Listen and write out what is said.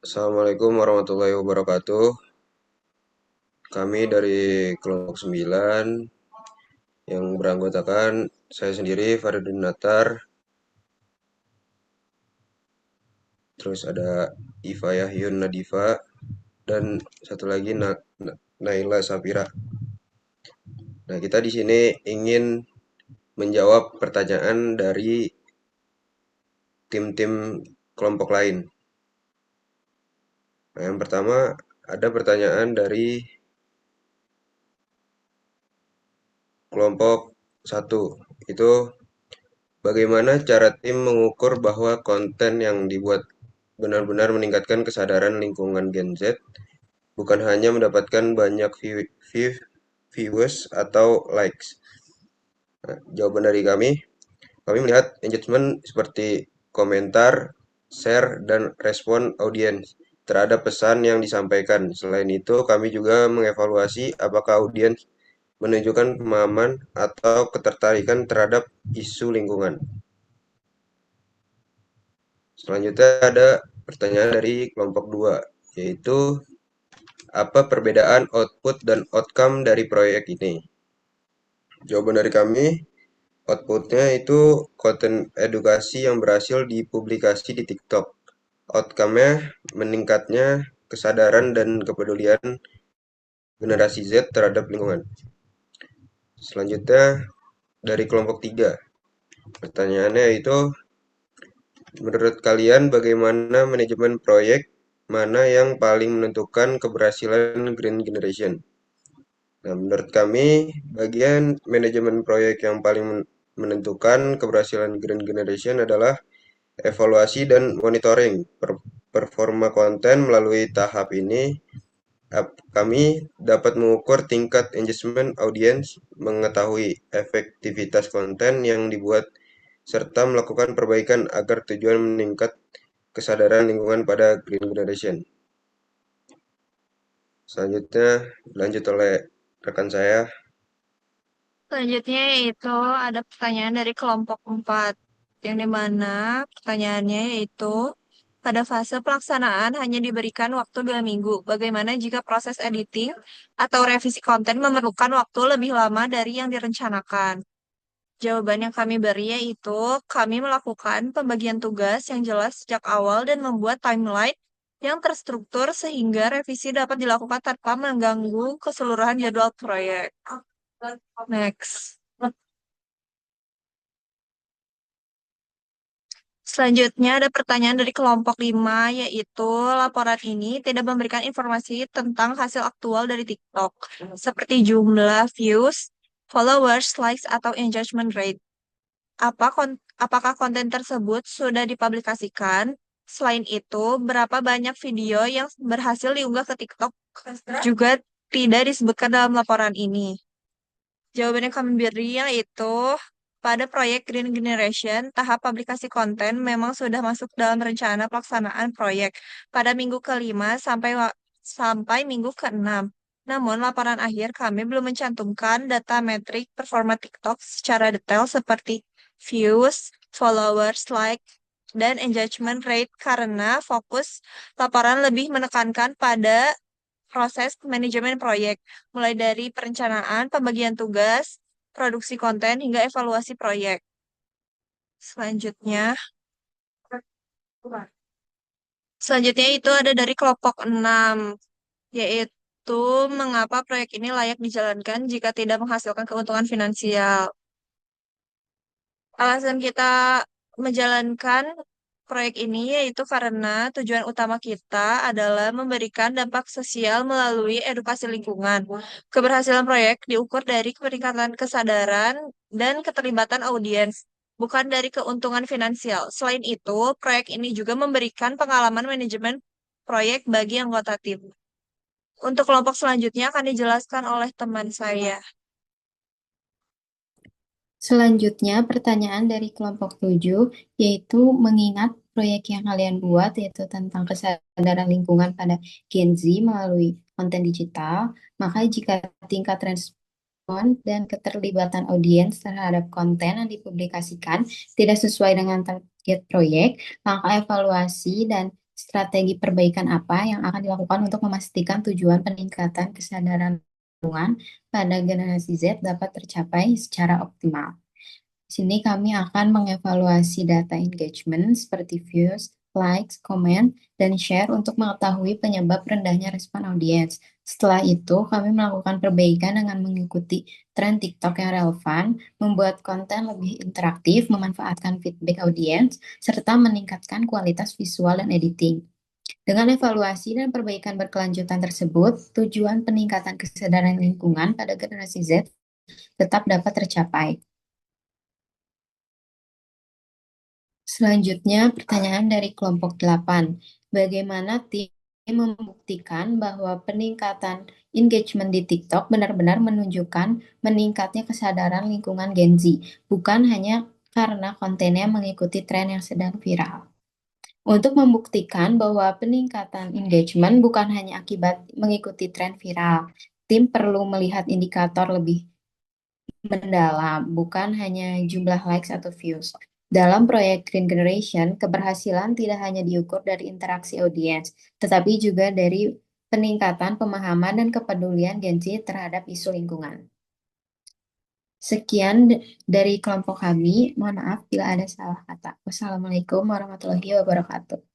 Assalamualaikum warahmatullahi wabarakatuh. Kami dari kelompok 9 yang beranggotakan saya sendiri Faridun Natar, terus ada Iva Yahyun Nadifa, dan satu lagi Naila Safira. Nah, kita di sini ingin menjawab pertanyaan dari tim-tim kelompok lain. Nah, yang pertama ada pertanyaan dari kelompok 1. Itu bagaimana cara tim mengukur bahwa konten yang dibuat benar-benar meningkatkan kesadaran lingkungan Gen Z, bukan hanya mendapatkan banyak viewers atau likes? Nah, jawaban dari kami melihat engagement seperti komentar, share, dan respon audiens terhadap pesan yang disampaikan. Selain itu, kami juga mengevaluasi apakah audiens menunjukkan pemahaman atau ketertarikan terhadap isu lingkungan. Selanjutnya ada pertanyaan dari kelompok 2, yaitu apa perbedaan output dan outcome dari proyek ini? Jawaban dari kami, outputnya itu konten edukasi yang berhasil dipublikasi di TikTok. Outcome-nya meningkatnya kesadaran dan kepedulian generasi Z terhadap lingkungan. Selanjutnya dari kelompok 3. Pertanyaannya itu, menurut kalian bagaimana manajemen proyek mana yang paling menentukan keberhasilan Green Generation? Nah, menurut kami, bagian manajemen proyek yang paling menentukan keberhasilan Green Generation adalah evaluasi dan monitoring performa konten. Melalui tahap ini, kami dapat mengukur tingkat engagement audiens, mengetahui efektivitas konten yang dibuat, serta melakukan perbaikan agar tujuan meningkat kesadaran lingkungan pada Green Generation. Selanjutnya dilanjut oleh rekan saya. Selanjutnya yaitu ada pertanyaan dari kelompok 4, yang dimana pertanyaannya yaitu pada fase pelaksanaan hanya diberikan waktu 2 minggu. Bagaimana jika proses editing atau revisi konten memerlukan waktu lebih lama dari yang direncanakan? Jawaban yang kami beri yaitu kami melakukan pembagian tugas yang jelas sejak awal dan membuat timeline yang terstruktur sehingga revisi dapat dilakukan tanpa mengganggu keseluruhan jadwal proyek. Next. Selanjutnya ada pertanyaan dari kelompok 5, yaitu laporan ini tidak memberikan informasi tentang hasil aktual dari TikTok, seperti jumlah views, followers, likes, atau engagement rate. Apakah konten tersebut sudah dipublikasikan? Selain itu, berapa banyak video yang berhasil diunggah ke TikTok juga tidak disebutkan dalam laporan ini. Jawaban yang kami beri yaitu pada proyek Green Generation, tahap publikasi konten memang sudah masuk dalam rencana pelaksanaan proyek pada minggu kelima sampai minggu keenam. Namun, laporan akhir kami belum mencantumkan data metrik performa TikTok secara detail seperti views, followers, like, dan engagement rate karena fokus laporan lebih menekankan pada proses manajemen proyek, mulai dari perencanaan, pembagian tugas, produksi konten, hingga evaluasi proyek. Selanjutnya, selanjutnya itu ada dari kelompok 6, yaitu mengapa proyek ini layak dijalankan jika tidak menghasilkan keuntungan finansial. Alasan kita menjalankan proyek ini yaitu karena tujuan utama kita adalah memberikan dampak sosial melalui edukasi lingkungan. Keberhasilan proyek diukur dari peningkatan kesadaran dan keterlibatan audiens, bukan dari keuntungan finansial. Selain itu, proyek ini juga memberikan pengalaman manajemen proyek bagi anggota tim. Untuk kelompok selanjutnya akan dijelaskan oleh teman saya. Selanjutnya, pertanyaan dari kelompok 7, yaitu mengingat proyek yang kalian buat, yaitu tentang kesadaran lingkungan pada Gen Z melalui konten digital, maka jika tingkat respon dan keterlibatan audiens terhadap konten yang dipublikasikan tidak sesuai dengan target proyek, langkah evaluasi dan Strategi perbaikan apa yang akan dilakukan untuk memastikan tujuan peningkatan kesadaran lingkungan pada generasi Z dapat tercapai secara optimal? Di sini kami akan mengevaluasi data engagement seperti views, likes, komen, dan share untuk mengetahui penyebab rendahnya respon audiens. Setelah itu, kami melakukan perbaikan dengan mengikuti tren TikTok yang relevan, membuat konten lebih interaktif, memanfaatkan feedback audiens, serta meningkatkan kualitas visual dan editing. Dengan evaluasi dan perbaikan berkelanjutan tersebut, tujuan peningkatan kesadaran lingkungan pada generasi Z tetap dapat tercapai. Selanjutnya, pertanyaan dari kelompok 8. Bagaimana tim membuktikan bahwa peningkatan engagement di TikTok benar-benar menunjukkan meningkatnya kesadaran lingkungan Gen Z, bukan hanya karena kontennya mengikuti tren yang sedang viral? Untuk membuktikan bahwa peningkatan engagement bukan hanya akibat mengikuti tren viral, tim perlu melihat indikator lebih mendalam, bukan hanya jumlah likes atau views. Dalam proyek Green Generation, keberhasilan tidak hanya diukur dari interaksi audiens, tetapi juga dari peningkatan pemahaman dan kepedulian Gen Z terhadap isu lingkungan. Sekian dari kelompok kami. Mohon maaf bila ada salah kata. Wassalamualaikum warahmatullahi wabarakatuh.